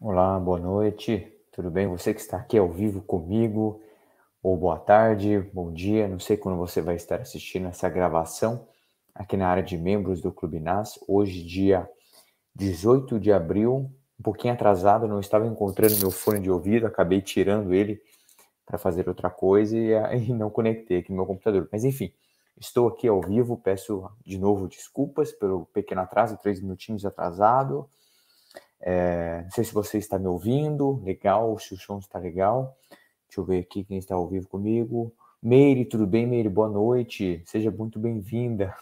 Olá, boa noite, tudo bem? Você que está aqui ao vivo comigo, ou boa tarde, bom dia, não sei quando você vai estar assistindo essa gravação aqui na área de membros do Clube NAS. Hoje, dia 18 de abril, um pouquinho atrasado, não estava encontrando meu fone de ouvido, acabei tirando ele para fazer outra coisa e não conectei aqui no meu computador. Mas enfim, estou aqui ao vivo, peço de novo desculpas pelo pequeno atraso, 3 minutinhos atrasado. Não sei se você está me ouvindo, legal, se o som está legal. Deixa eu ver aqui quem está ao vivo comigo. Meire, tudo bem, Meire? Boa noite. Seja muito bem-vinda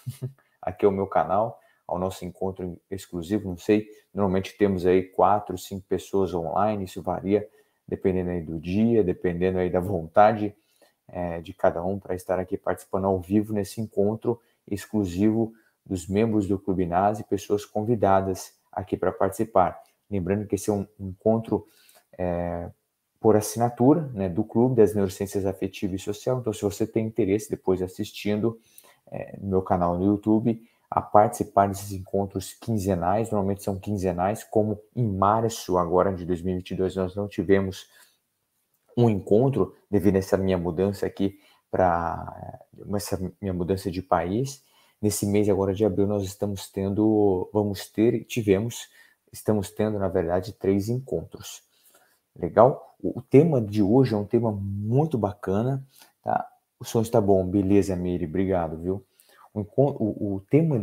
aqui ao meu canal, ao nosso encontro exclusivo. Não sei, normalmente temos aí 4, 5 pessoas online, isso varia dependendo aí do dia, dependendo aí da vontade de cada um para estar aqui participando ao vivo nesse encontro exclusivo dos membros do Clube NAS e pessoas convidadas aqui para participar. Lembrando que esse é um encontro por assinatura, né, do Clube das Neurociências Afetiva e Social. Então, se você tem interesse, depois assistindo no meu canal no YouTube, a participar desses encontros quinzenais, normalmente são quinzenais, como em março agora de 2022 nós não tivemos um encontro devido a essa minha mudança aqui para essa minha mudança de país. Nesse mês agora de abril nós estamos tendo, estamos tendo na verdade 3 encontros. Legal? O tema de hoje é um tema muito bacana, tá? O som está bom, beleza, Miri, obrigado, viu? O tema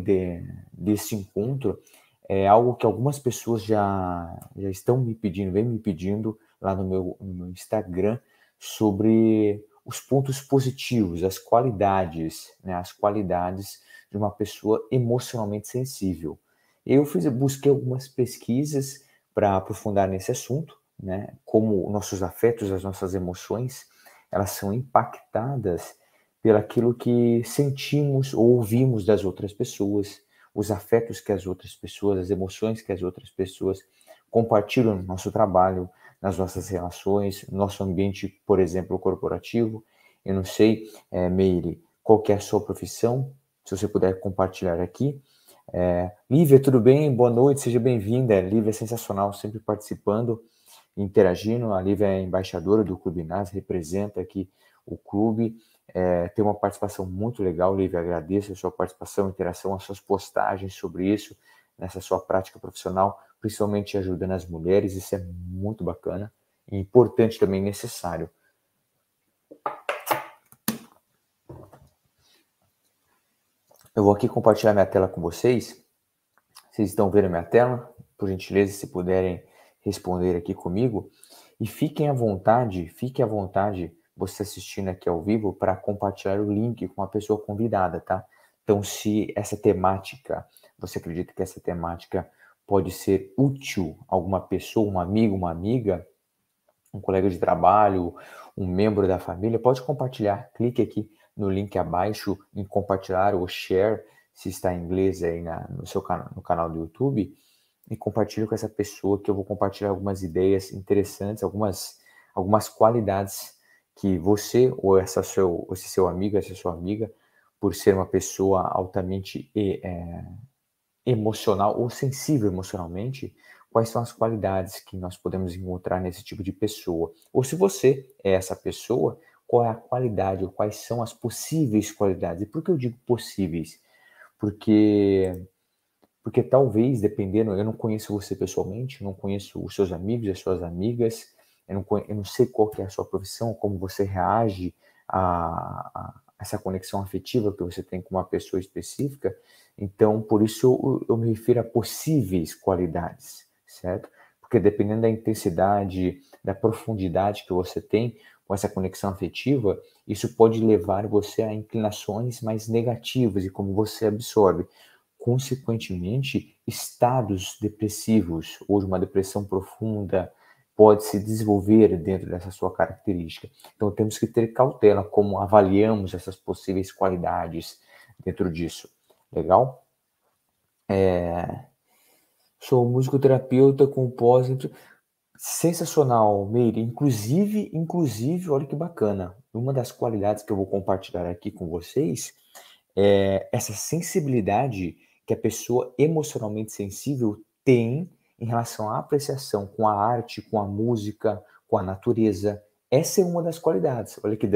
desse encontro é algo que algumas pessoas já estão me pedindo, vem me pedindo lá no meu Instagram sobre os pontos positivos, as qualidades, né? As qualidades de uma pessoa emocionalmente sensível. Busquei algumas pesquisas para aprofundar nesse assunto, né? Como nossos afetos, as nossas emoções, elas são impactadas pelaquilo que sentimos ou ouvimos das outras pessoas, os afetos que as outras pessoas, as emoções que as outras pessoas compartilham no nosso trabalho, nas nossas relações, no nosso ambiente, por exemplo, corporativo. Eu não sei, Meire, qual que é a sua profissão, se você puder compartilhar aqui. Lívia, tudo bem? Boa noite, seja bem-vinda. Lívia é sensacional, sempre participando, interagindo. A Lívia é embaixadora do Clube NAS, representa aqui o clube. Tem uma participação muito legal, Lívia. Agradeço a sua participação, interação, as suas postagens sobre isso, nessa sua prática profissional, principalmente ajudando as mulheres. Isso é muito bacana e importante também, necessário. Eu vou aqui compartilhar minha tela com vocês. Vocês estão vendo a minha tela? Por gentileza, se puderem responder aqui comigo. E fique à vontade, você assistindo aqui ao vivo, para compartilhar o link com a pessoa convidada, tá? Então, se essa temática, você acredita que essa temática pode ser útil a alguma pessoa, um amigo, uma amiga, um colega de trabalho, um membro da família, pode compartilhar. Clique aqui no link abaixo em compartilhar ou share, se está em inglês aí no canal do YouTube, e compartilhe com essa pessoa, que eu vou compartilhar algumas ideias interessantes, algumas qualidades que você ou esse seu amigo, essa sua amiga, por ser uma pessoa altamente emocional ou sensível emocionalmente, quais são as qualidades que nós podemos encontrar nesse tipo de pessoa. Ou se você é essa pessoa, qual é a qualidade ou quais são as possíveis qualidades. E por que eu digo possíveis? Porque talvez, dependendo, eu não conheço você pessoalmente, não conheço os seus amigos e as suas amigas, eu não sei qual que é a sua profissão, como você reage a essa conexão afetiva que você tem com uma pessoa específica. Então, por isso eu me refiro a possíveis qualidades, certo? Porque dependendo da intensidade, da profundidade que você tem com essa conexão afetiva, isso pode levar você a inclinações mais negativas e como você absorve. Consequentemente, estados depressivos ou de uma depressão profunda pode se desenvolver dentro dessa sua característica. Então, temos que ter cautela como avaliamos essas possíveis qualidades dentro disso. Legal? Sou musicoterapeuta, compósito. Sensacional, Meire. Inclusive, olha que bacana. Uma das qualidades que eu vou compartilhar aqui com vocês essa sensibilidade que a pessoa emocionalmente sensível tem em relação à apreciação com a arte, com a música, com a natureza. Essa é uma das qualidades. Olha que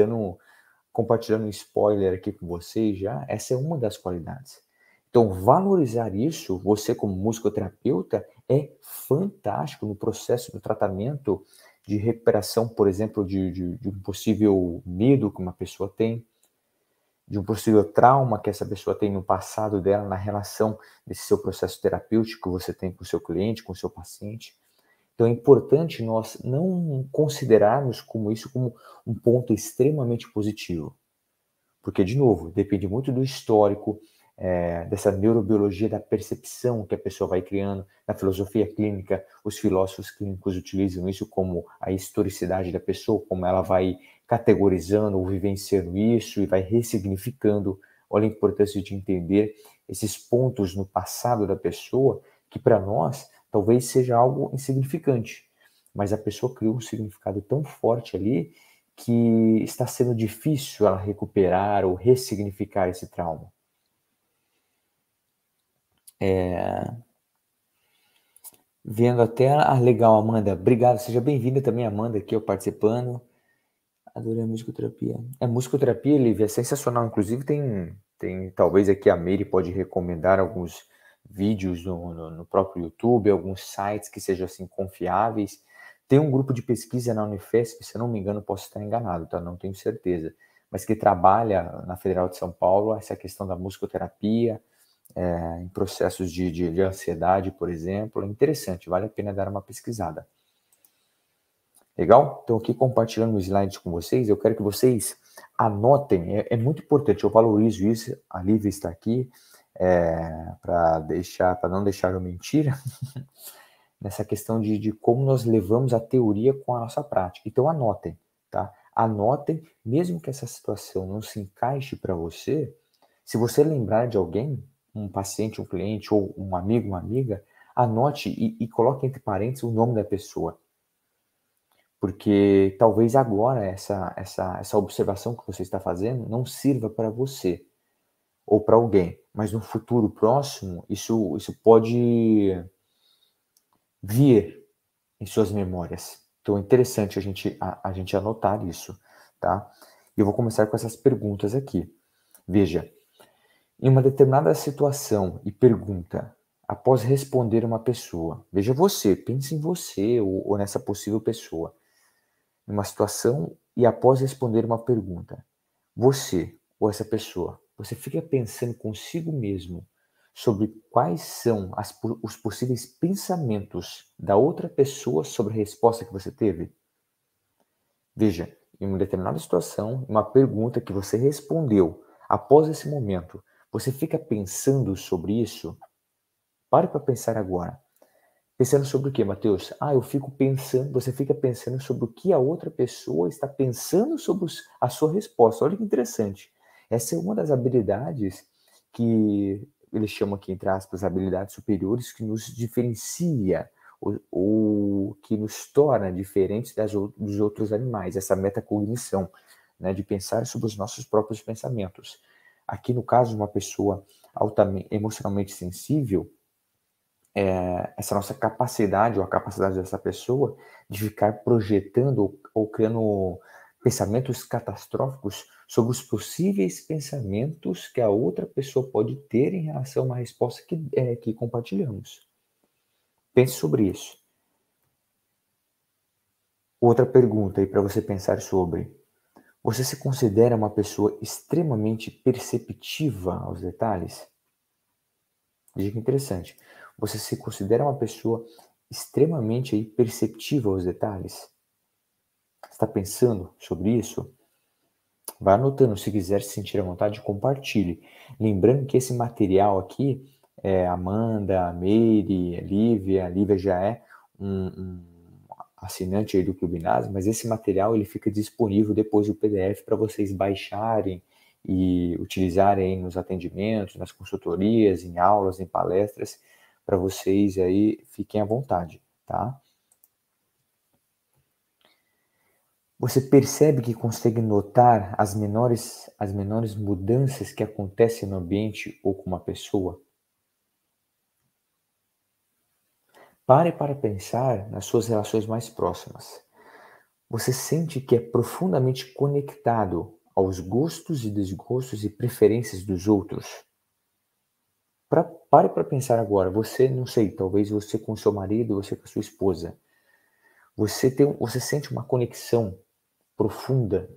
compartilhando um spoiler aqui com vocês já, essa é uma das qualidades. Então, valorizar isso, você como musicoterapeuta, é fantástico no processo do tratamento de recuperação, por exemplo, de um possível medo que uma pessoa tem, de um possível trauma que essa pessoa tem no passado dela, na relação desse seu processo terapêutico que você tem com o seu cliente, com o seu paciente. Então é importante nós não considerarmos isso como um ponto extremamente positivo. Porque, de novo, depende muito do histórico, dessa neurobiologia da percepção que a pessoa vai criando. Na filosofia clínica, os filósofos clínicos utilizam isso como a historicidade da pessoa, como ela vai categorizando ou vivenciando isso e vai ressignificando. Olha a importância de entender esses pontos no passado da pessoa, que para nós talvez seja algo insignificante, mas a pessoa criou um significado tão forte ali que está sendo difícil ela recuperar ou ressignificar esse trauma. Vendo até legal, Amanda. Obrigado, seja bem-vinda também, Amanda, aqui, participando. Adorei a musicoterapia. Musicoterapia, Lívia, é sensacional. Inclusive, tem talvez aqui a Mary pode recomendar alguns vídeos no próprio YouTube, alguns sites que sejam assim confiáveis. Tem um grupo de pesquisa na Unifesp, se eu não me engano, posso estar enganado, tá? Não tenho certeza, mas que trabalha na Federal de São Paulo essa questão da musicoterapia, em processos de ansiedade, por exemplo. É interessante, vale a pena dar uma pesquisada. Legal? Então, aqui compartilhando o slide com vocês, eu quero que vocês anotem, é muito importante, eu valorizo isso, a Lívia está aqui, para não deixar eu mentir, nessa questão de como nós levamos a teoria com a nossa prática. Então, anotem, tá? Anotem, mesmo que essa situação não se encaixe para você, se você lembrar de alguém, um paciente, um cliente, ou um amigo, uma amiga, anote e coloque entre parênteses o nome da pessoa. Porque talvez agora essa observação que você está fazendo não sirva para você ou para alguém, mas no futuro próximo isso pode vir em suas memórias. Então é interessante a gente anotar isso, tá? E eu vou começar com essas perguntas aqui. Veja, em uma determinada situação e pergunta, após responder uma pessoa, veja você, pense em você ou nessa possível pessoa, numa situação e após responder uma pergunta, você ou essa pessoa, você fica pensando consigo mesmo sobre quais são os possíveis pensamentos da outra pessoa sobre a resposta que você teve? Veja, em uma determinada situação, uma pergunta que você respondeu, após esse momento, você fica pensando sobre isso? Pare para pensar agora. Pensando sobre o quê, Matheus? Eu fico pensando, você fica pensando sobre o que a outra pessoa está pensando sobre a sua resposta. Olha que interessante. Essa é uma das habilidades que eles chamam aqui, entre aspas, habilidades superiores, que nos diferencia ou que nos torna diferentes dos outros animais, essa metacognição, né, de pensar sobre os nossos próprios pensamentos. Aqui, no caso de uma pessoa altamente emocionalmente sensível, essa nossa capacidade, ou a capacidade dessa pessoa, de ficar projetando ou criando pensamentos catastróficos sobre os possíveis pensamentos que a outra pessoa pode ter em relação a uma resposta que compartilhamos. Pense sobre isso. Outra pergunta aí para você pensar sobre. Você se considera uma pessoa extremamente perceptiva aos detalhes? Veja que interessante. Você se considera uma pessoa extremamente perceptiva aos detalhes? Está pensando sobre isso? Vai anotando, se quiser se sentir à vontade, compartilhe. Lembrando que esse material aqui, Amanda, Mary, a Lívia já é um assinante aí do Clube NAS, mas esse material ele fica disponível depois do PDF para vocês baixarem e utilizarem nos atendimentos, nas consultorias, em aulas, em palestras, para vocês aí fiquem à vontade, tá? Você percebe que consegue notar as menores mudanças que acontecem no ambiente ou com uma pessoa? Pare para pensar nas suas relações mais próximas. Você sente que é profundamente conectado aos gostos e desgostos e preferências dos outros? Pare para pensar agora. Você, não sei, talvez você com seu marido, você com a sua esposa. Você sente uma conexão profunda,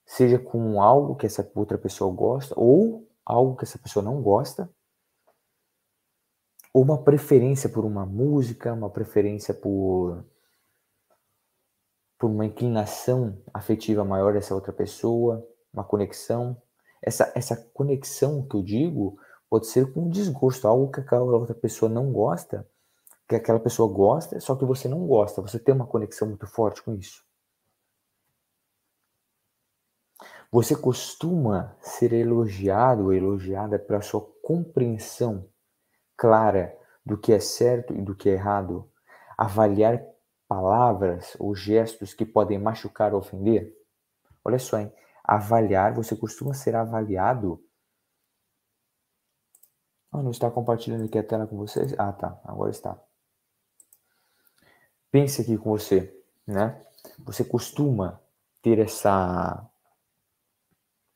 seja com algo que essa outra pessoa gosta ou algo que essa pessoa não gosta, ou uma preferência por uma música, uma preferência por uma inclinação afetiva maior dessa outra pessoa, uma conexão. Essa conexão que eu digo pode ser com desgosto, algo que aquela outra pessoa não gosta, que aquela pessoa gosta, só que você não gosta. Você tem uma conexão muito forte com isso. Você costuma ser elogiado ou elogiada pela sua compreensão clara do que é certo e do que é errado? Avaliar palavras ou gestos que podem machucar ou ofender? Olha só, hein? Avaliar, você costuma ser avaliado. Não está compartilhando aqui a tela com vocês? Ah, tá, agora está. Pense aqui com você, né? Você costuma ter essa...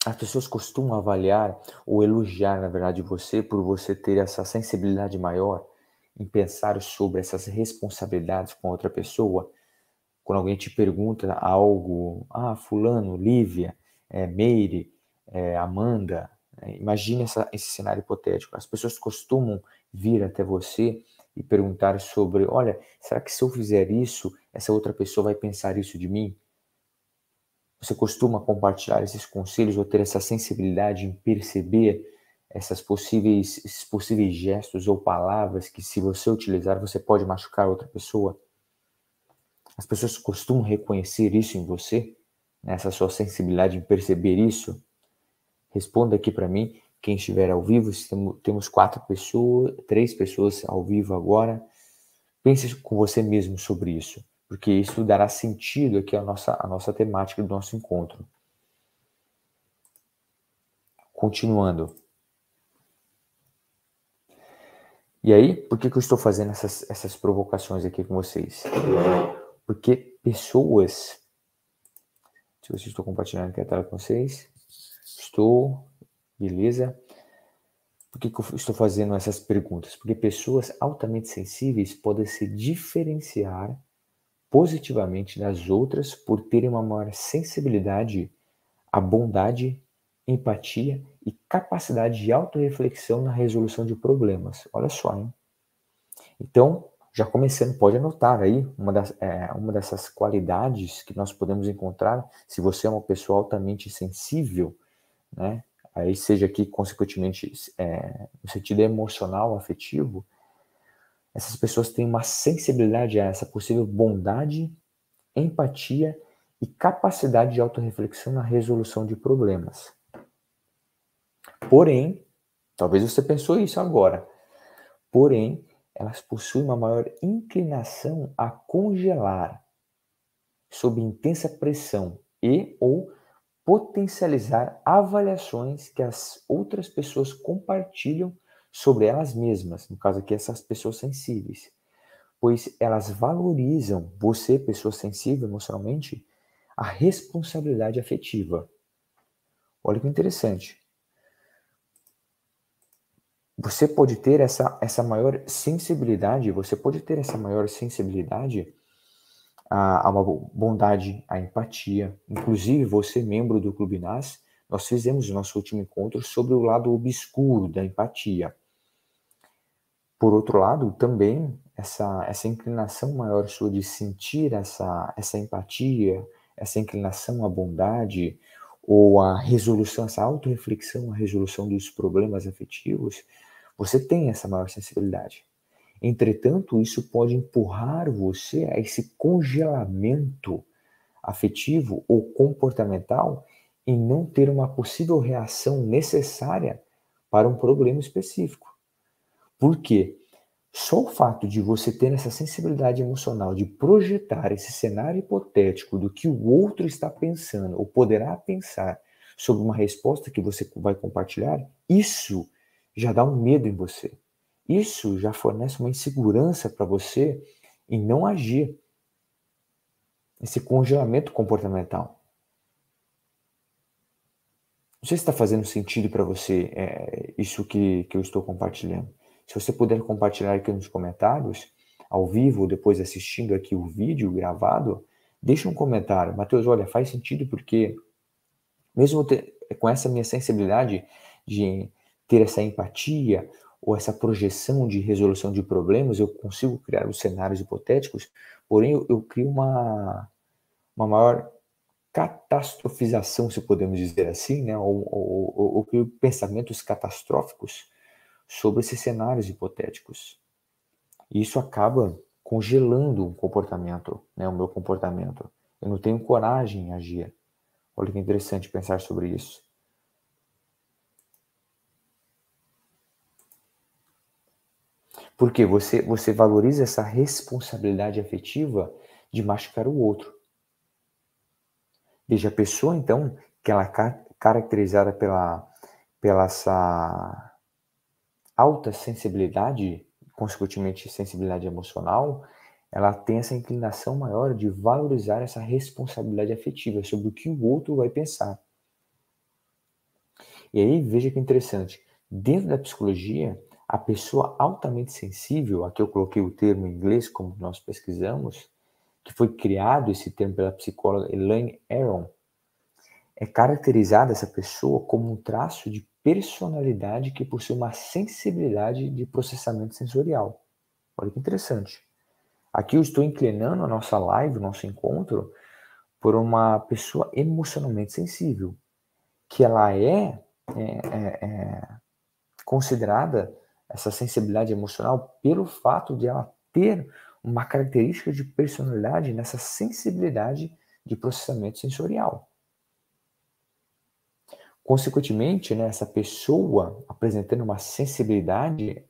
As pessoas costumam avaliar ou elogiar, na verdade, você por você ter essa sensibilidade maior em pensar sobre essas responsabilidades com outra pessoa. Quando alguém te pergunta algo, fulano, Lívia, Meire, Amanda, imagine esse cenário hipotético. As pessoas costumam vir até você e perguntar sobre, olha, será que se eu fizer isso, essa outra pessoa vai pensar isso de mim? Você costuma compartilhar esses conselhos ou ter essa sensibilidade em perceber esses possíveis gestos ou palavras que, se você utilizar, você pode machucar outra pessoa? As pessoas costumam reconhecer isso em você? Essa sua sensibilidade em perceber isso? Responda aqui para mim, quem estiver ao vivo. Temos 3 pessoas ao vivo agora. Pense com você mesmo sobre isso, porque isso dará sentido aqui à nossa temática do nosso encontro. Continuando. E aí, por que eu estou fazendo essas provocações aqui com vocês? Porque pessoas... Deixa eu ver se estou compartilhando aqui a tela com vocês. Estou. Beleza. Por que eu estou fazendo essas perguntas? Porque pessoas altamente sensíveis podem se diferenciar positivamente das outras por terem uma maior sensibilidade à bondade, empatia e capacidade de autorreflexão na resolução de problemas. Olha só, hein? Então, já começando, pode anotar aí uma dessas qualidades que nós podemos encontrar se você é uma pessoa altamente sensível, né? Aí seja aqui, consequentemente, no sentido emocional, afetivo, essas pessoas têm uma sensibilidade a essa possível bondade, empatia e capacidade de autorreflexão na resolução de problemas. Porém, talvez você pensou isso agora, porém, elas possuem uma maior inclinação a congelar sob intensa pressão ou potencializar avaliações que as outras pessoas compartilham sobre elas mesmas, no caso aqui essas pessoas sensíveis, pois elas valorizam você, pessoa sensível emocionalmente, a responsabilidade afetiva. Olha que interessante. Você pode ter essa maior sensibilidade, a uma bondade, a empatia. Inclusive, você, membro do Clube NAS, nós fizemos o nosso último encontro sobre o lado obscuro da empatia. Por outro lado, também, essa inclinação maior sua de sentir essa empatia, essa inclinação à bondade, ou a resolução, essa autorreflexão, a resolução dos problemas afetivos, você tem essa maior sensibilidade. Entretanto, isso pode empurrar você a esse congelamento afetivo ou comportamental e não ter uma possível reação necessária para um problema específico. Por quê? Só o fato de você ter essa sensibilidade emocional de projetar esse cenário hipotético do que o outro está pensando ou poderá pensar sobre uma resposta que você vai compartilhar, isso já dá um medo em você. Isso já fornece uma insegurança para você em não agir. Esse congelamento comportamental. Não sei se está fazendo sentido para você isso que eu estou compartilhando. Se você puder compartilhar aqui nos comentários, ao vivo, ou depois assistindo aqui o vídeo gravado, deixa um comentário. Matheus, olha, faz sentido porque mesmo com essa minha sensibilidade de ter essa empatia ou essa projeção de resolução de problemas, eu consigo criar os cenários hipotéticos, porém eu crio uma maior catastrofização, se podemos dizer assim, né? ou crio pensamentos catastróficos sobre esses cenários hipotéticos. E isso acaba congelando o comportamento, né? O meu comportamento. Eu não tenho coragem em agir. Olha que interessante pensar sobre isso. Porque você valoriza essa responsabilidade afetiva de machucar o outro. Veja, a pessoa, então, que ela é caracterizada pela essa alta sensibilidade, consequentemente sensibilidade emocional, ela tem essa inclinação maior de valorizar essa responsabilidade afetiva sobre o que o outro vai pensar. E aí, veja que interessante, dentro da psicologia, a pessoa altamente sensível, aqui eu coloquei o termo em inglês, como nós pesquisamos, que foi criado esse termo pela psicóloga Elaine Aron, é caracterizada essa pessoa como um traço de personalidade que possui uma sensibilidade de processamento sensorial. Olha que interessante. Aqui eu estou inclinando a nossa live, o nosso encontro, por uma pessoa emocionalmente sensível, que ela é considerada essa sensibilidade emocional pelo fato de ela ter uma característica de personalidade nessa sensibilidade de processamento sensorial. Consequentemente, né, essa pessoa apresentando uma sensibilidade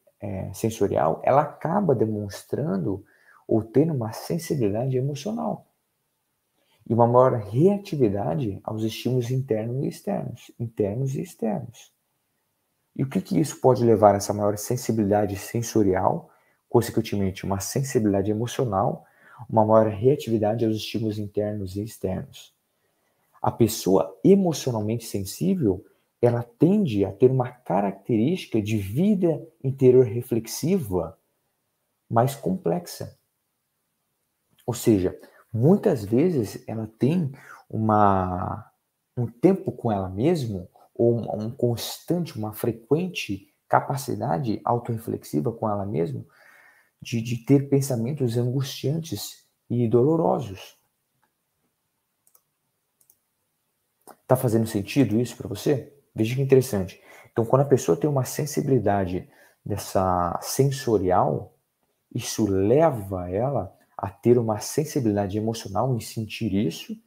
sensorial, ela acaba demonstrando ou tendo uma sensibilidade emocional e uma maior reatividade aos estímulos internos e externos. E o que isso pode levar a essa maior sensibilidade sensorial, consequentemente uma sensibilidade emocional, uma maior reatividade aos estímulos internos e externos? A pessoa emocionalmente sensível, ela tende a ter uma característica de vida interior reflexiva mais complexa. Ou seja, muitas vezes ela tem um tempo com ela mesma, ou uma frequente capacidade autorreflexiva com ela mesma, de ter pensamentos angustiantes e dolorosos. Está fazendo sentido isso para você? Veja que interessante. Então, quando a pessoa tem uma sensibilidade dessa sensorial, isso leva ela a ter uma sensibilidade emocional em sentir isso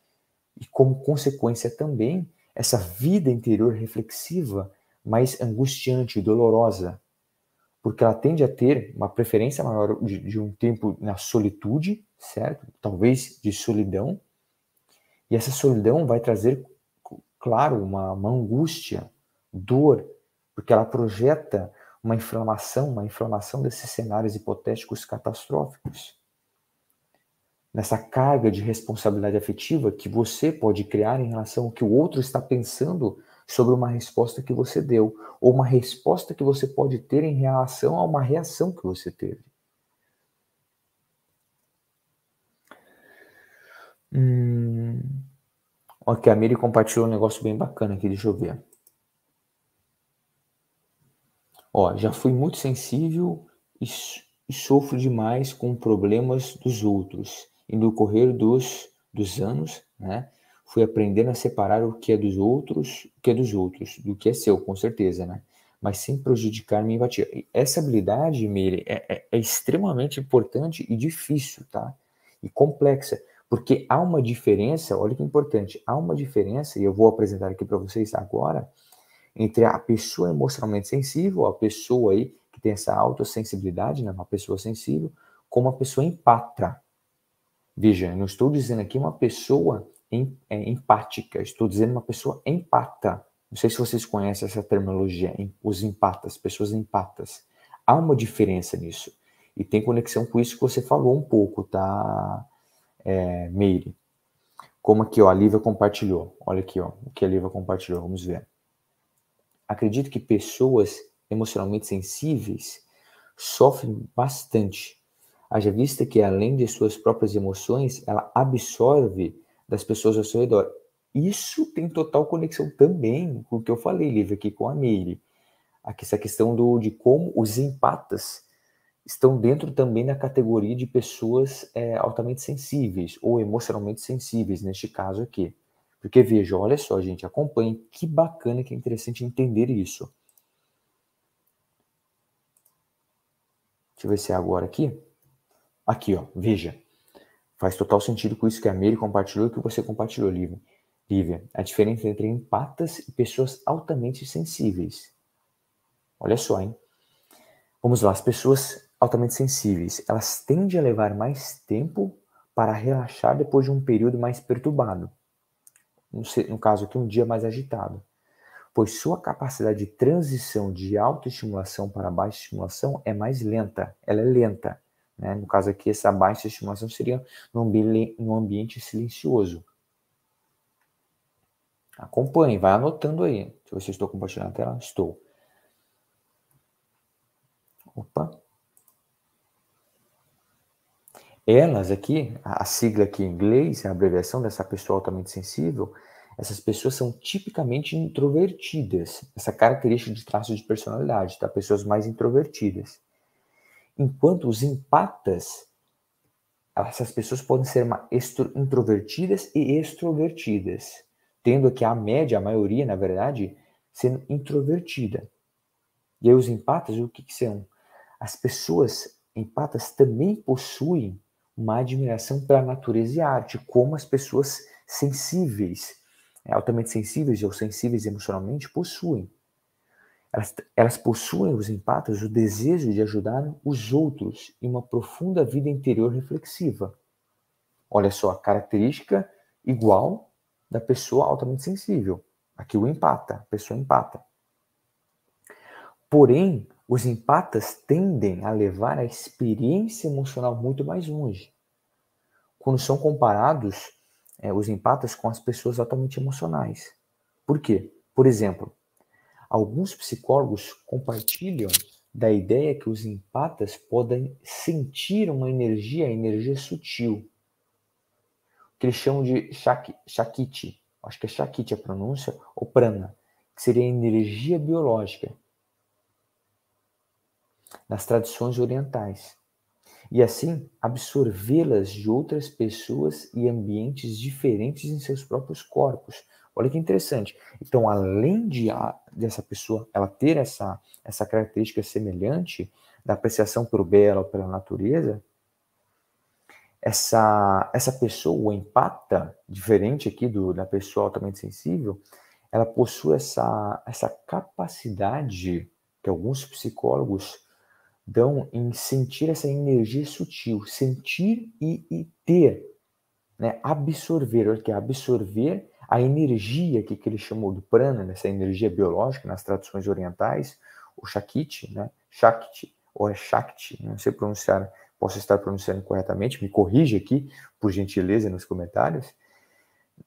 e, como consequência também, essa vida interior reflexiva mais angustiante e dolorosa, porque ela tende a ter uma preferência maior de um tempo na solitude, certo? Talvez de solidão, e essa solidão vai trazer, claro, uma angústia, dor, porque ela projeta uma inflamação desses cenários hipotéticos catastróficos. Nessa carga de responsabilidade afetiva que você pode criar em relação ao que o outro está pensando sobre uma resposta que você deu, ou uma resposta que você pode ter em relação a uma reação que você teve. Ok, a Miri compartilhou um negócio bem bacana aqui, deixa eu ver. Ó, já fui muito sensível e sofro demais com problemas dos outros. E no correr dos anos, né, fui aprendendo a separar o que é dos outros, do que é seu, com certeza, né? Mas sem prejudicar minha empatia. Essa habilidade, Miri, é extremamente importante e difícil, tá? E complexa, porque há uma diferença, olha que importante, há uma diferença, e eu vou apresentar aqui para vocês agora, entre a pessoa emocionalmente sensível, a pessoa aí que tem essa autossensibilidade, né, uma pessoa sensível, com uma pessoa empática. Veja, eu não estou dizendo aqui uma pessoa empática, estou dizendo uma pessoa empata. Não sei se vocês conhecem essa terminologia, os empatas, pessoas empatas. Há uma diferença nisso. E tem conexão com isso que você falou um pouco, tá, Meire? Como aqui, ó, a Lívia compartilhou. Olha aqui, ó, o que a Lívia compartilhou, vamos ver. Acredito que pessoas emocionalmente sensíveis sofrem bastante. Haja vista que, além de suas próprias emoções, ela absorve das pessoas ao seu redor. Isso tem total conexão também com o que eu falei, Lívia, aqui com a Meire. Aqui, essa questão de como os empatas estão dentro também da categoria de pessoas altamente sensíveis ou emocionalmente sensíveis, neste caso aqui. Porque veja, olha só, gente, acompanhe, que bacana, que é interessante entender isso. Deixa eu ver se é agora aqui. Aqui, ó, veja. Faz total sentido com isso que a Mary compartilhou e que você compartilhou, Lívia. A diferença entre empatas e pessoas altamente sensíveis. Olha só, hein? Vamos lá, as pessoas altamente sensíveis, elas tendem a levar mais tempo para relaxar depois de um período mais perturbado. No caso aqui, um dia mais agitado. Pois sua capacidade de transição de autoestimulação para baixa estimulação é mais lenta. Ela é lenta. Né? No caso aqui, essa baixa estimulação seria num ambiente silencioso. Acompanhe, vai anotando aí. Deixa eu ver se eu estou compartilhando a tela. Estou. Opa. Elas aqui, a sigla aqui em inglês, a abreviação dessa pessoa altamente sensível, essas pessoas são tipicamente introvertidas. Essa característica de traço de personalidade, tá? Pessoas mais introvertidas. Enquanto os empatas, essas pessoas podem ser introvertidas e extrovertidas, tendo aqui a média, a maioria, na verdade, sendo introvertida. E aí os empatas, o que são? As pessoas empatas também possuem uma admiração pela natureza e arte, como as pessoas sensíveis, altamente sensíveis ou sensíveis emocionalmente, possuem. Elas possuem, os empatas, o desejo de ajudar os outros em uma profunda vida interior reflexiva. Olha só, a característica igual da pessoa altamente sensível. Aqui o empata, a pessoa empata. Porém, os empatas tendem a levar a experiência emocional muito mais longe. Quando são comparados, os empatas com as pessoas altamente emocionais. Por quê? Por exemplo, alguns psicólogos compartilham da ideia que os empatas podem sentir uma energia sutil, que eles chamam de Shakti, acho que é Shakti a pronúncia, ou Prana, que seria a energia biológica nas tradições orientais. E assim, absorvê-las de outras pessoas e ambientes diferentes em seus próprios corpos. Olha que interessante. Então, além dessa pessoa ela ter essa característica semelhante da apreciação pelo belo, pela natureza, essa pessoa, o empata, diferente aqui da pessoa altamente sensível, ela possui essa capacidade que alguns psicólogos dão em sentir essa energia sutil, sentir e ter, né? Absorver, olha que é absorver a energia que ele chamou do prana, essa energia biológica nas tradições orientais, o Shakti, né? Shakti, ou é Shakti, não sei pronunciar, posso estar pronunciando corretamente, me corrija aqui, por gentileza, nos comentários,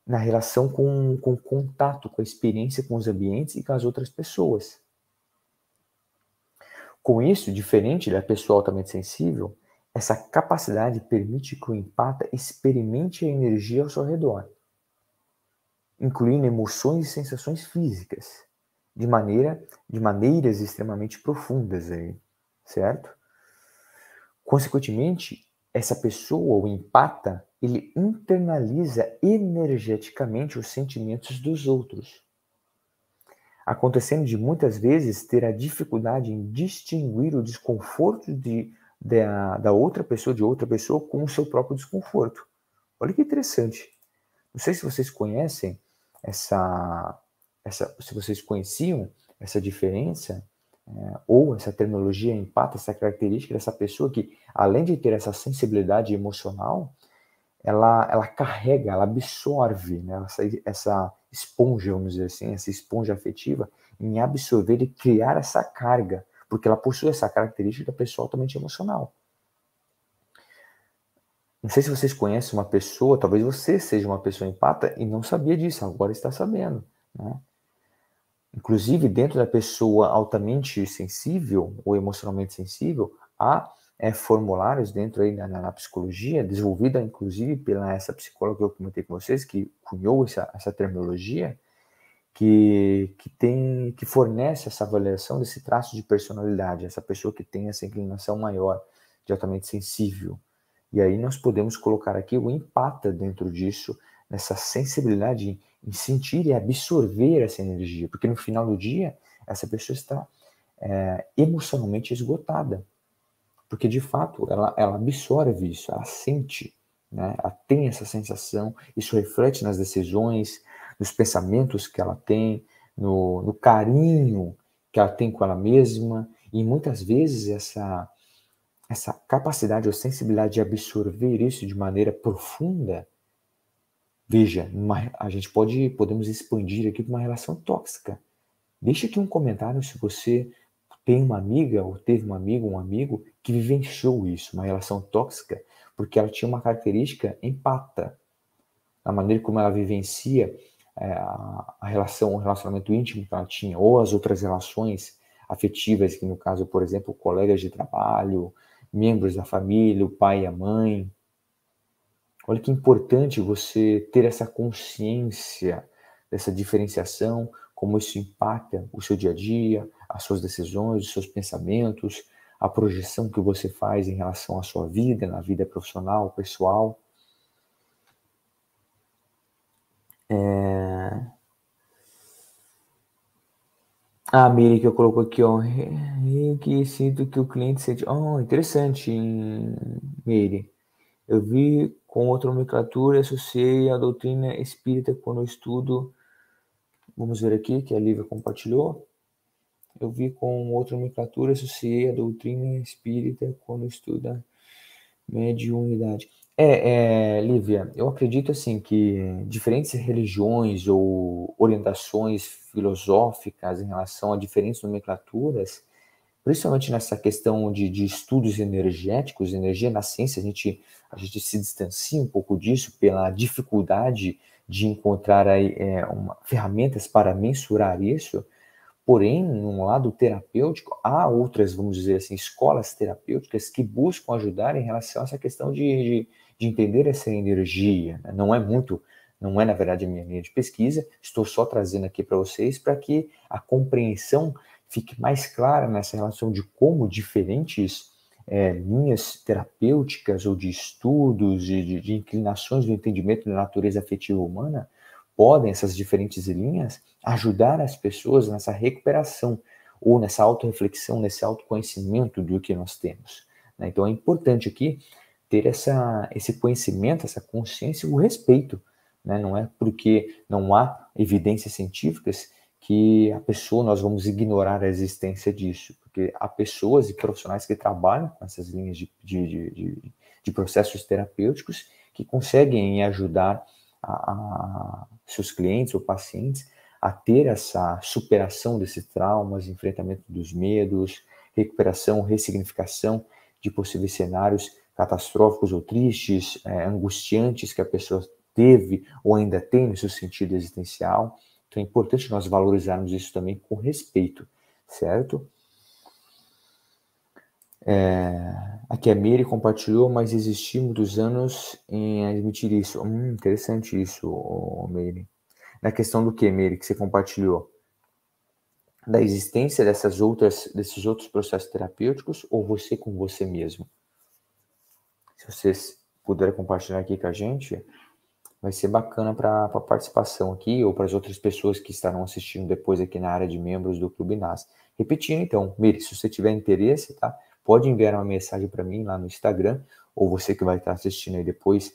na relação com o contato, com a experiência com os ambientes e com as outras pessoas. Com isso, diferente da pessoa altamente sensível, essa capacidade permite que o empata experimente a energia ao seu redor, incluindo emoções e sensações físicas, de maneiras extremamente profundas aí, certo? Consequentemente, essa pessoa, o empata, ele internaliza energeticamente os sentimentos dos outros, acontecendo de muitas vezes ter a dificuldade em distinguir o desconforto da outra pessoa com o seu próprio desconforto. Olha que interessante. Não sei se vocês conhecem se vocês conheciam essa diferença, ou essa terminologia empata, essa característica dessa pessoa que, além de ter essa sensibilidade emocional, ela carrega, ela absorve, né, essa esponja, vamos dizer assim, essa esponja afetiva, em absorver e criar essa carga, porque ela possui essa característica da pessoa altamente emocional. Não sei se vocês conhecem uma pessoa, talvez você seja uma pessoa empata e não sabia disso, agora está sabendo, né? Inclusive, dentro da pessoa altamente sensível ou emocionalmente sensível, há formulários dentro aí na psicologia, desenvolvida inclusive pela essa psicóloga que eu comentei com vocês, que cunhou essa terminologia, que fornece essa avaliação desse traço de personalidade, essa pessoa que tem essa inclinação maior de altamente sensível. E aí nós podemos colocar aqui o empata dentro disso, nessa sensibilidade em sentir e absorver essa energia, porque no final do dia essa pessoa está emocionalmente esgotada, porque de fato ela absorve isso, ela sente, né? Ela tem essa sensação, isso reflete nas decisões, nos pensamentos que ela tem, no carinho que ela tem com ela mesma, e muitas vezes essa capacidade ou sensibilidade de absorver isso de maneira profunda, veja, a gente podemos expandir aqui para uma relação tóxica. Deixa aqui um comentário se você tem uma amiga ou teve uma amiga, um amigo que vivenciou isso, uma relação tóxica, porque ela tinha uma característica empata, na maneira como ela vivencia a relação, o relacionamento íntimo que ela tinha, ou as outras relações afetivas, que no caso, por exemplo, colegas de trabalho, membros da família, o pai e a mãe. Olha que importante você ter essa consciência dessa diferenciação, como isso impacta o seu dia a dia, as suas decisões, os seus pensamentos, a projeção que você faz em relação à sua vida, na vida profissional, pessoal. A Miri que eu coloco aqui, ó, que sinto que o cliente sente. Oh, interessante, Miri. Eu vi com outra nomenclatura e associei a doutrina espírita quando eu estudo. Vamos ver aqui, que a Lívia compartilhou. Eu vi com outra nomenclatura e associei a doutrina espírita quando estuda mediunidade. Lívia, eu acredito assim que diferentes religiões ou orientações filosóficas em relação a diferentes nomenclaturas, principalmente nessa questão de estudos energéticos, energia na ciência, a gente se distancia um pouco disso pela dificuldade de encontrar aí, ferramentas para mensurar isso. Porém, no lado terapêutico, há outras, vamos dizer assim, escolas terapêuticas que buscam ajudar em relação a essa questão de entender essa energia. Né? Não é, na verdade, a minha linha de pesquisa, estou só trazendo aqui para vocês para que a compreensão fique mais clara nessa relação de como diferentes linhas terapêuticas ou de estudos, de inclinações do entendimento da natureza afetiva humana, podem, essas diferentes linhas, ajudar as pessoas nessa recuperação ou nessa autorreflexão, nesse autoconhecimento do que nós temos. Né? Então é importante aqui ter esse conhecimento, essa consciência e o respeito. Né? Não é porque não há evidências científicas que nós vamos ignorar a existência disso, porque há pessoas e profissionais que trabalham com essas linhas de processos terapêuticos que conseguem ajudar a seus clientes ou pacientes a ter essa superação desses traumas, enfrentamento dos medos, recuperação, ressignificação de possíveis cenários catastróficos ou tristes, angustiantes que a pessoa teve ou ainda tem no seu sentido existencial. Então é importante nós valorizarmos isso também com respeito, certo? Aqui a Miri compartilhou, mas existiu muitos anos em admitir isso. Interessante isso, Miri. Na questão do que, Miri, que você compartilhou? Da existência desses outros processos terapêuticos ou você com você mesmo? Se vocês puderem compartilhar aqui com a gente, vai ser bacana para a participação aqui ou para as outras pessoas que estarão assistindo depois aqui na área de membros do Clube NAS. Repetindo então, Miri, se você tiver interesse, tá? Pode enviar uma mensagem para mim lá no Instagram, ou você que vai estar assistindo aí depois,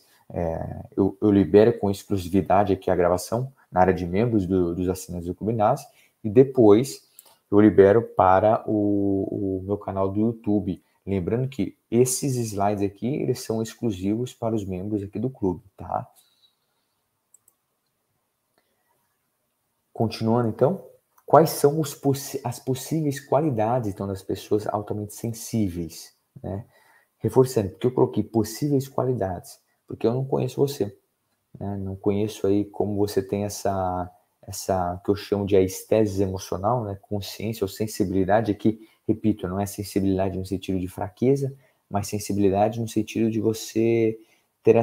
eu libero com exclusividade aqui a gravação na área de membros dos assinantes do Clube NAS, e depois eu libero para o meu canal do YouTube. Lembrando que esses slides aqui, eles são exclusivos para os membros aqui do clube, tá? Continuando, então, quais são as possíveis qualidades, então, das pessoas altamente sensíveis, né? Reforçando, porque eu coloquei possíveis qualidades, porque eu não conheço você, né? Não conheço aí como você tem essa que eu chamo de aesthesis emocional, né? Consciência ou sensibilidade aqui, repito, não é sensibilidade no sentido de fraqueza, mas sensibilidade no sentido de você ter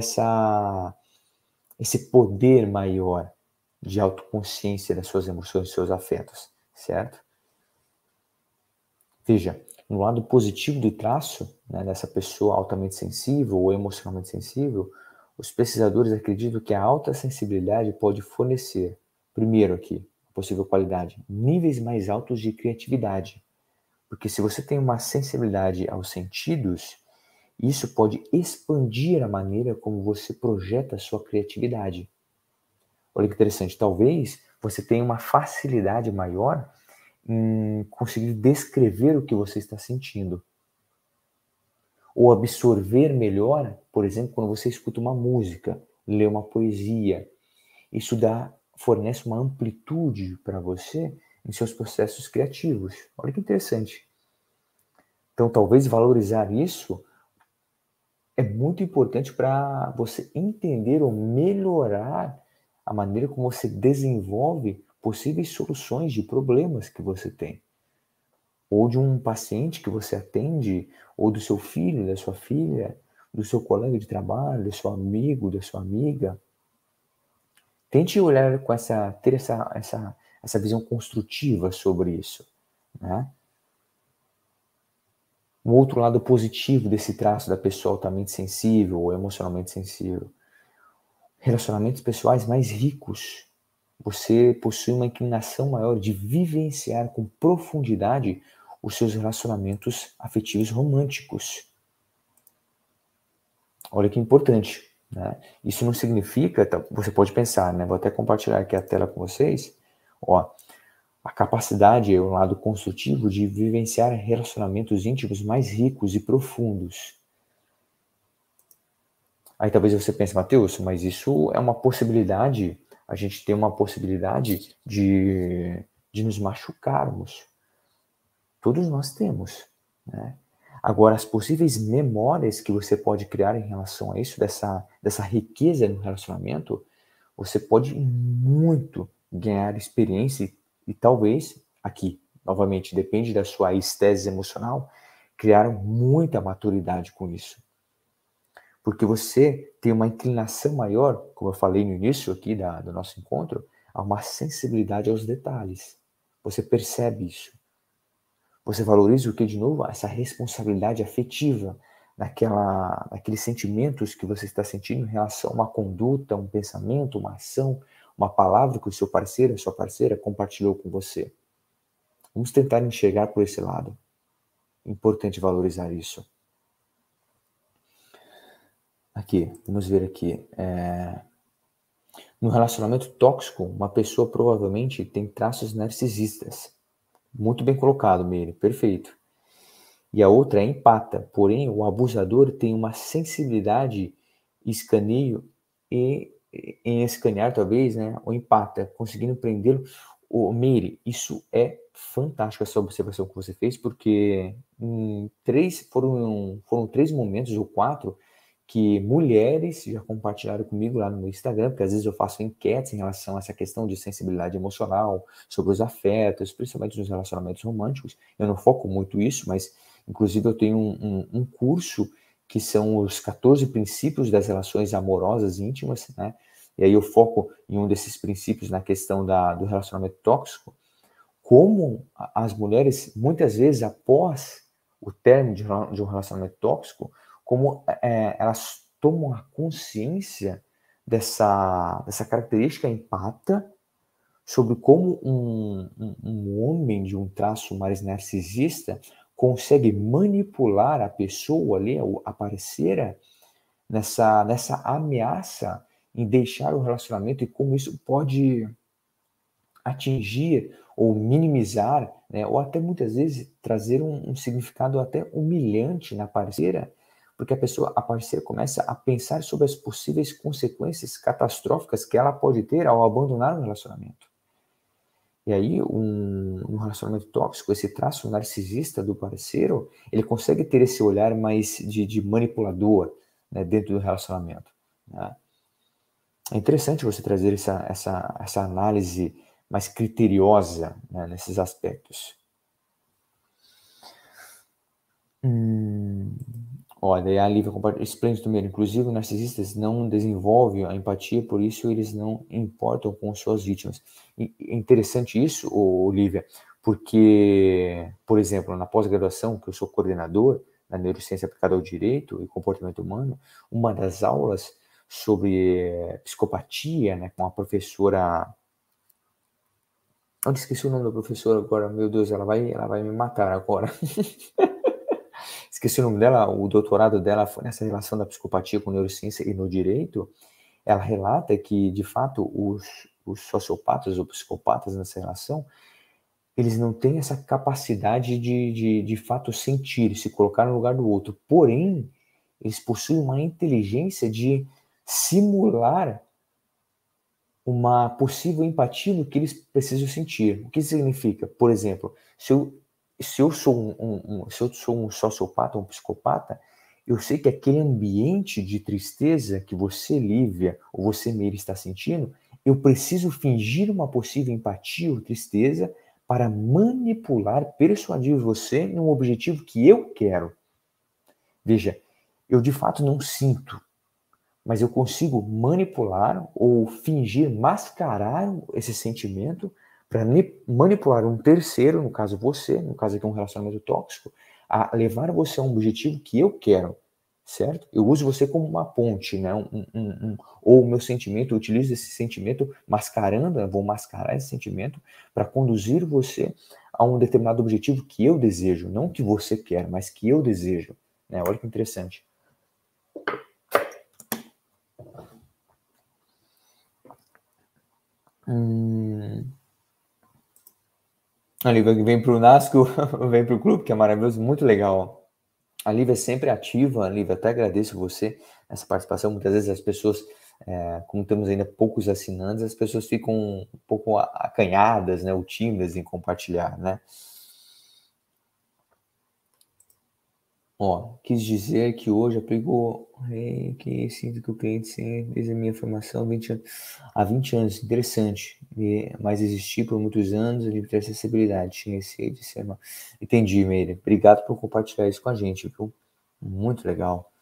esse poder maior de autoconsciência das suas emoções, dos seus afetos, certo? Veja, no lado positivo do traço, né, dessa pessoa altamente sensível ou emocionalmente sensível, os pesquisadores acreditam que a alta sensibilidade pode fornecer, primeiro aqui, possível qualidade, níveis mais altos de criatividade. Porque se você tem uma sensibilidade aos sentidos, isso pode expandir a maneira como você projeta a sua criatividade. Olha que interessante, talvez você tenha uma facilidade maior em conseguir descrever o que você está sentindo. Ou absorver melhor, por exemplo, quando você escuta uma música, lê uma poesia. Isso fornece uma amplitude para você em seus processos criativos. Olha que interessante. Então, talvez valorizar isso é muito importante para você entender ou melhorar a maneira como você desenvolve possíveis soluções de problemas que você tem. Ou de um paciente que você atende, ou do seu filho, da sua filha, do seu colega de trabalho, do seu amigo, da sua amiga. Tente olhar com ter essa visão construtiva sobre isso, né? Um outro lado positivo desse traço da pessoa altamente sensível ou emocionalmente sensível. Relacionamentos pessoais mais ricos. Você possui uma inclinação maior de vivenciar com profundidade os seus relacionamentos afetivos românticos. Olha que importante, né? Isso não significa, você pode pensar, né? Vou até compartilhar aqui a tela com vocês. Ó, a capacidade, o lado construtivo de vivenciar relacionamentos íntimos mais ricos e profundos. Aí talvez você pense, Matheus, mas isso é uma possibilidade, a gente tem uma possibilidade de nos machucarmos. Todos nós temos, né? Agora, as possíveis memórias que você pode criar em relação a isso, dessa riqueza no relacionamento, você pode muito ganhar experiência e talvez, aqui, novamente, depende da sua estese emocional, criar muita maturidade com isso. Porque você tem uma inclinação maior, como eu falei no início aqui do nosso encontro, a uma sensibilidade aos detalhes. Você percebe isso. Você valoriza o que, de novo? Essa responsabilidade afetiva, naqueles sentimentos que você está sentindo em relação a uma conduta, um pensamento, uma ação, uma palavra que o seu parceiro, a sua parceira compartilhou com você. Vamos tentar enxergar por esse lado. Importante valorizar isso. Aqui, vamos ver aqui. No relacionamento tóxico, uma pessoa provavelmente tem traços narcisistas. Muito bem colocado, Meire, perfeito. E a outra é empata, porém o abusador tem uma sensibilidade escaneio e em escanear talvez, né, o empata, conseguindo prendê-lo. Meire, isso é fantástico essa observação que você fez, porque foram 3 momentos ou 4 que mulheres já compartilharam comigo lá no meu Instagram, porque às vezes eu faço enquetes em relação a essa questão de sensibilidade emocional, sobre os afetos, principalmente nos relacionamentos românticos. Eu não foco muito isso, mas inclusive eu tenho um curso que são os 14 princípios das relações amorosas íntimas, né? E aí eu foco em um desses princípios na questão do relacionamento tóxico, como as mulheres, muitas vezes após o término de um relacionamento tóxico, como elas tomam a consciência dessa característica empata sobre como um homem de um traço mais narcisista consegue manipular a pessoa ali, a parceira, nessa ameaça em deixar o relacionamento e como isso pode atingir ou minimizar, né, ou até muitas vezes trazer um significado até humilhante na parceira, porque a parceira começa a pensar sobre as possíveis consequências catastróficas que ela pode ter ao abandonar o relacionamento. E aí, um relacionamento tóxico, esse traço narcisista do parceiro, ele consegue ter esse olhar mais de manipulador, né, dentro do relacionamento, né? É interessante você trazer essa análise mais criteriosa, né, nesses aspectos. Olha, a Lívia compartilha, esplêndido primeiro. Inclusive, narcisistas não desenvolvem a empatia, por isso eles não importam com suas vítimas. E é interessante isso, Lívia, porque, por exemplo, na pós-graduação, que eu sou coordenador na Neurociência Aplicada ao Direito e Comportamento Humano, uma das aulas sobre psicopatia, né, com a professora... Eu esqueci o nome da professora agora, meu Deus, ela vai me matar agora. Esqueci o nome dela, o doutorado dela foi nessa relação da psicopatia com neurociência e no direito. Ela relata que, de fato, os sociopatas ou psicopatas nessa relação, eles não têm essa capacidade de fato sentir, se colocar no lugar do outro. Porém, eles possuem uma inteligência de simular uma possível empatia no que eles precisam sentir. O que significa? Por exemplo, se eu sou um sociopata, um psicopata, eu sei que aquele ambiente de tristeza que você, Lívia, ou você, Meire, está sentindo, eu preciso fingir uma possível empatia ou tristeza para manipular, persuadir você num objetivo que eu quero. Veja, eu de fato não sinto, mas eu consigo manipular ou fingir, mascarar esse sentimento para manipular um terceiro, no caso você, no caso aqui um relacionamento tóxico, a levar você a um objetivo que eu quero, certo? Eu uso você como uma ponte, né? Ou o meu sentimento, eu utilizo esse sentimento mascarando, eu vou mascarar esse sentimento para conduzir você a um determinado objetivo que eu desejo, não que você quer, mas que eu desejo, né? Olha que interessante. A Lívia vem para o NASCO, vem para o clube, que é maravilhoso, muito legal. A Lívia é sempre ativa, a Lívia, até agradeço você nessa participação. Muitas vezes as pessoas, como temos ainda poucos assinantes, as pessoas ficam um pouco acanhadas, né, ou tímidas em compartilhar, né? Ó, quis dizer que hoje aplico que sinto que o cliente sempre, desde a minha formação, 20 anos, há 20 anos, interessante, mas existi por muitos anos, ele ter acessibilidade, tinha receio de ser uma... Entendi, Meire, obrigado por compartilhar isso com a gente, viu? Muito legal.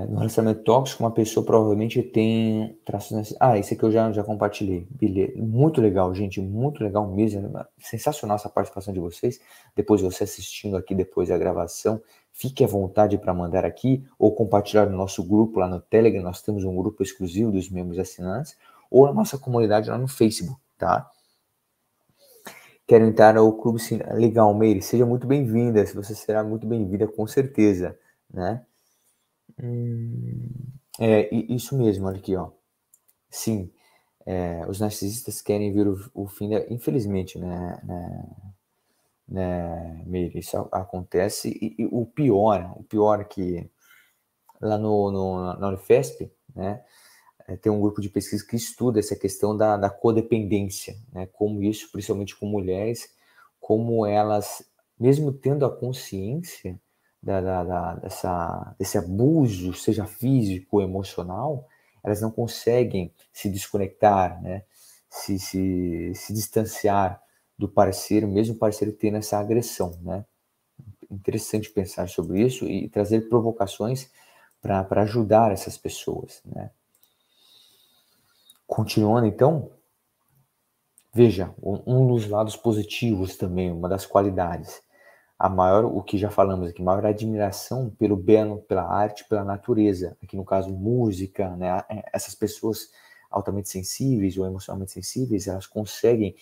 No relacionamento tóxico, uma pessoa provavelmente tem traços... esse aqui eu já compartilhei. Beleza. Muito legal, gente. Muito legal mesmo. Sensacional essa participação de vocês. Depois você assistindo aqui, depois da gravação, fique à vontade para mandar aqui ou compartilhar no nosso grupo lá no Telegram. Nós temos um grupo exclusivo dos membros assinantes ou na nossa comunidade lá no Facebook, tá? Quero entrar no clube... Legal, Meire. Seja muito bem-vinda. Você será muito bem-vinda, com certeza, né? Isso mesmo, olha aqui, ó. Sim, os narcisistas querem ver o fim da... Infelizmente, Meire, isso acontece. E o pior é que lá na Unifesp, né, tem um grupo de pesquisa que estuda essa questão da codependência, né, como isso, principalmente com mulheres, como elas, mesmo tendo a consciência desse abuso, seja físico ou emocional, elas não conseguem se desconectar, né, se distanciar do parceiro, mesmo o parceiro tendo essa agressão, né? Interessante pensar sobre isso e trazer provocações para ajudar essas pessoas, né? Continuando, então, veja, um dos lados positivos também, uma das qualidades, o que já falamos aqui, maior admiração pelo belo, pela arte, pela natureza, aqui no caso música, né? Essas pessoas altamente sensíveis ou emocionalmente sensíveis, elas conseguem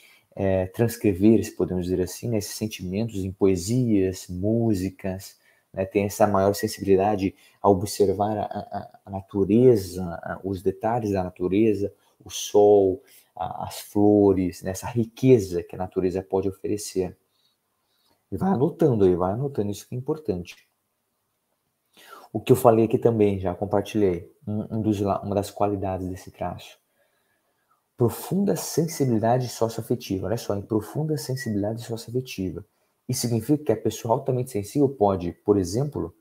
transcrever, se podemos dizer assim, né, esses sentimentos em poesias, músicas, né? Tem essa maior sensibilidade a observar a natureza, os detalhes da natureza, o sol, as flores, né? Essa riqueza que a natureza pode oferecer. E vai anotando, isso que é importante. O que eu falei aqui também, já compartilhei, uma das qualidades desse traço. profunda sensibilidade socioafetiva. Olha só, em profunda sensibilidade socioafetiva. Isso significa que a pessoa altamente sensível pode, por exemplo,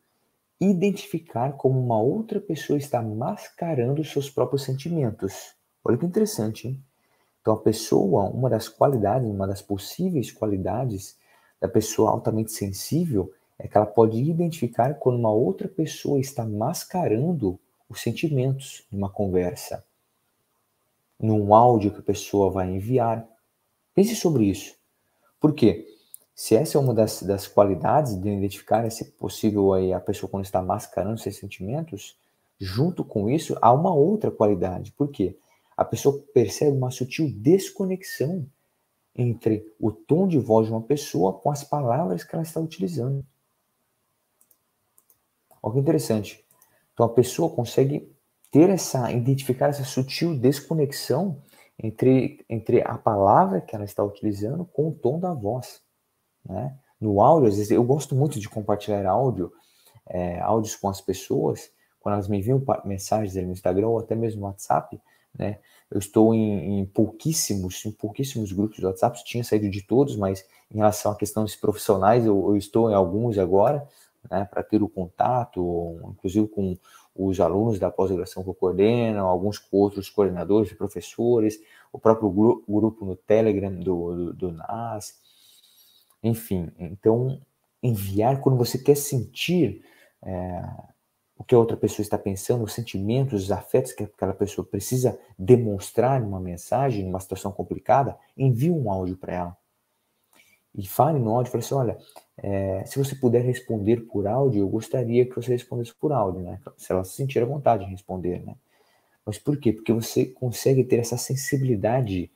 identificar como uma outra pessoa está mascarando seus próprios sentimentos. Olha que interessante, hein? Então, a pessoa, uma das qualidades, uma das possíveis qualidades da pessoa altamente sensível é que ela pode identificar quando uma outra pessoa está mascarando os sentimentos numa conversa, num áudio que a pessoa vai enviar. Pense sobre isso. Por quê? Se essa é uma das qualidades de identificar, se é possível aí a pessoa quando está mascarando seus sentimentos, junto com isso há uma outra qualidade. Por quê? A pessoa percebe uma sutil desconexão entre o tom de voz de uma pessoa com as palavras que ela está utilizando. Olha que interessante. Então a pessoa consegue identificar essa sutil desconexão entre a palavra que ela está utilizando com o tom da voz, né? No áudio, às vezes, eu gosto muito de compartilhar áudios com as pessoas, quando elas me enviam mensagens no Instagram ou até mesmo no WhatsApp, né? Eu estou em pouquíssimos grupos de WhatsApp, tinha saído de todos, mas em relação a questões profissionais, eu estou em alguns agora, né, para ter o contato, inclusive com os alunos da pós-graduação que eu coordeno, alguns outros coordenadores, professores, o próprio grupo no Telegram do NAS, enfim. Então, enviar quando você quer sentir o que a outra pessoa está pensando, os sentimentos, os afetos que aquela pessoa precisa demonstrar numa mensagem, numa situação complicada, envie um áudio para ela. E fale no áudio, fale assim, olha, se você puder responder por áudio, eu gostaria que você respondesse por áudio, né? Se ela se sentir à vontade de responder, né? Mas por quê? Porque você consegue ter essa sensibilidade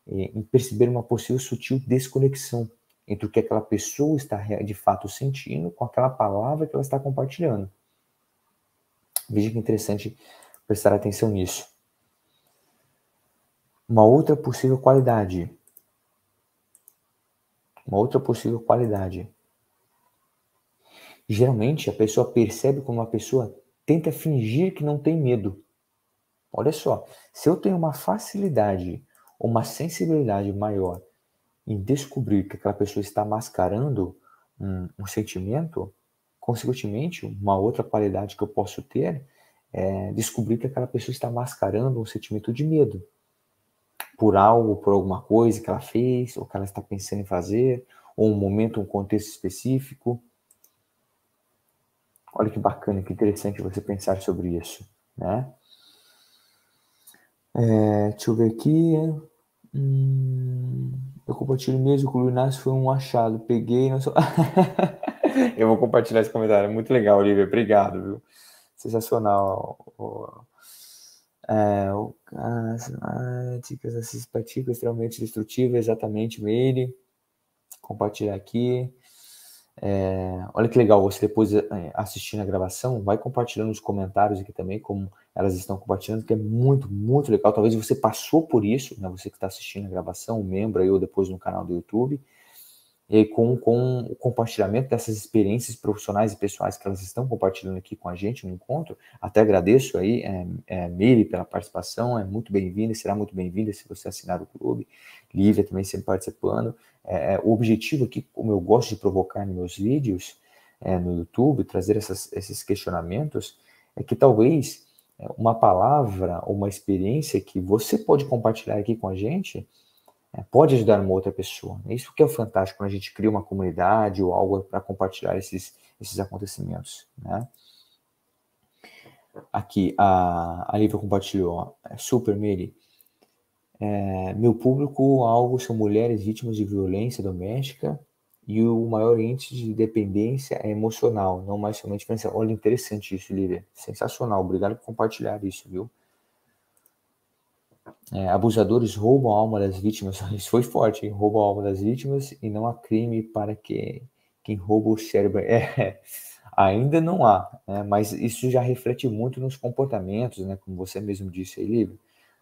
em perceber uma possível sutil desconexão entre o que aquela pessoa está de fato sentindo com aquela palavra que ela está compartilhando. Veja que interessante prestar atenção nisso. Uma outra possível qualidade. Geralmente a pessoa percebe como uma pessoa tenta fingir que não tem medo. Olha só, se eu tenho uma facilidade, uma sensibilidade maior em descobrir que aquela pessoa está mascarando um sentimento, consequentemente, uma outra qualidade que eu posso ter é descobrir que aquela pessoa está mascarando um sentimento de medo por algo, por alguma coisa que ela fez, ou que ela está pensando em fazer, ou um momento, um contexto específico. Olha que bacana, que interessante você pensar sobre isso, né? Deixa eu ver aqui. Eu compartilho mesmo, o Clube Inácio foi um achado. Peguei, não sou... Eu vou compartilhar esse comentário. É muito legal, Olivia. Obrigado, viu? Sensacional. Dicas participativas extremamente destrutivas, exatamente ele. Compartilhar aqui. Olha que legal, você depois assistindo a gravação, vai compartilhando os comentários aqui também, como elas estão compartilhando, que é muito, muito legal. Talvez você passou por isso, né? Você que está assistindo a gravação, um membro aí ou depois no canal do YouTube, e aí com o compartilhamento dessas experiências profissionais e pessoais que elas estão compartilhando aqui com a gente no encontro. Até agradeço aí, Miri, pela participação, é muito bem-vinda, será muito bem-vinda se você assinar o clube. Lívia também sempre participando. O objetivo aqui, como eu gosto de provocar nos meus vídeos no YouTube, trazer esses questionamentos, é que talvez uma palavra ou uma experiência que você pode compartilhar aqui com a gente pode ajudar uma outra pessoa. Isso que é o fantástico quando a gente cria uma comunidade ou algo para compartilhar esses acontecimentos, né? Aqui, a Lívia compartilhou, super, Miri. Meu público-alvo são mulheres vítimas de violência doméstica e o maior índice de dependência é emocional, não mais somente financeira. Olha, interessante isso, Lívia. Sensacional. Obrigado por compartilhar isso, viu? Abusadores roubam a alma das vítimas. Isso foi forte, hein? Roubam a alma das vítimas e não há crime para quem rouba o cérebro. Ainda não há, né? Mas isso já reflete muito nos comportamentos, né? Como você mesmo disse aí, Lívia,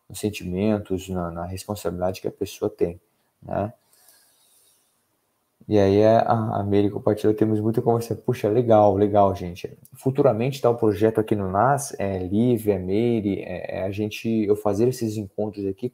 nos sentimentos, na responsabilidade que a pessoa tem, né? E aí a Meire compartilhou, temos muita conversa. Puxa, legal, legal, gente. Futuramente está o projeto aqui no NAS, Lívia, Meire, eu fazer esses encontros aqui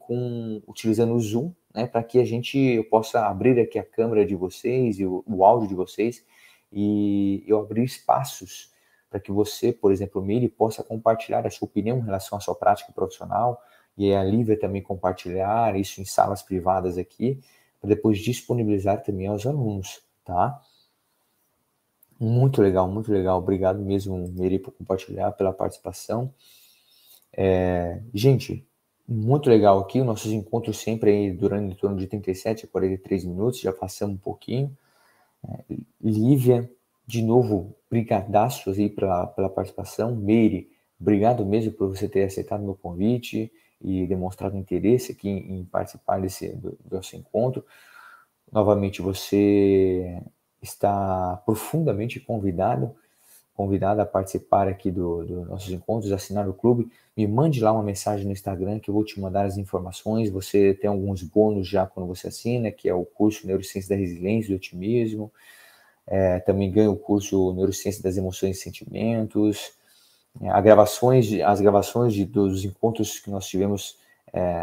utilizando o Zoom, né, para que eu possa abrir aqui a câmera de vocês e o áudio de vocês e eu abrir espaços para que você, por exemplo, Meire, possa compartilhar a sua opinião em relação à sua prática profissional e a Lívia também compartilhar isso em salas privadas aqui, para depois disponibilizar também aos alunos, tá? Muito legal, muito legal. Obrigado mesmo, Meri, por compartilhar, pela participação. Gente, muito legal aqui, os nossos encontros sempre aí durando em torno de 37 a 43 minutos, já passamos um pouquinho. Lívia, de novo, brigadaço aí pela participação. Meire, obrigado mesmo por você ter aceitado meu convite e demonstrado interesse aqui em participar do nosso encontro. Novamente, você está profundamente convidada a participar aqui dos nossos encontros, assinar o clube. Me mande lá uma mensagem no Instagram que eu vou te mandar as informações. Você tem alguns bônus já quando você assina, que é o curso Neurociência da Resiliência e do Otimismo. Também ganha o curso Neurociência das Emoções e Sentimentos. As gravações dos encontros que nós tivemos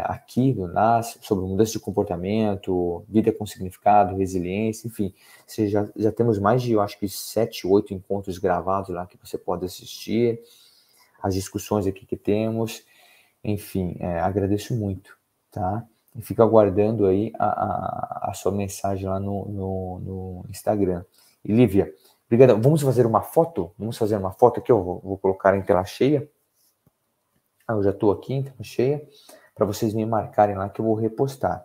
aqui no NAS, sobre mudança de comportamento, vida com significado, resiliência, enfim, já temos mais de, eu acho que 7, 8 encontros gravados lá que você pode assistir, as discussões aqui que temos, enfim, agradeço muito, tá? E fico aguardando aí a sua mensagem lá no Instagram. E Lívia, obrigado. Vamos fazer uma foto? Vamos fazer uma foto aqui, eu vou colocar em tela cheia. Eu já estou aqui em tela cheia, para vocês me marcarem lá que eu vou repostar.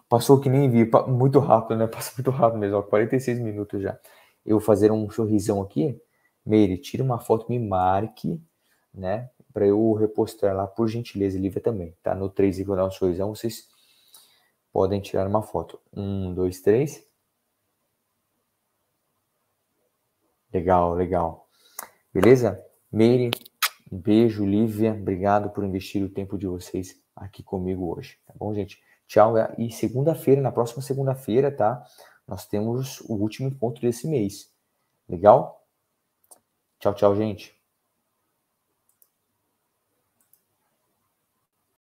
Passou que nem vi, muito rápido, né? Passa muito rápido mesmo, ó, 46 minutos já. Eu vou fazer um sorrisão aqui. Meire, tira uma foto, me marque, né? Para eu repostar lá, por gentileza, Lívia também, tá? No 3 e vou dar um sorrisão, vocês podem tirar uma foto. 1, 2, 3. Legal, legal. Beleza? Meire, um beijo, Lívia. Obrigado por investir o tempo de vocês aqui comigo hoje. Tá bom, gente? Tchau. E segunda-feira, na próxima segunda-feira, tá? Nós temos o último encontro desse mês. Legal? Tchau, tchau, gente.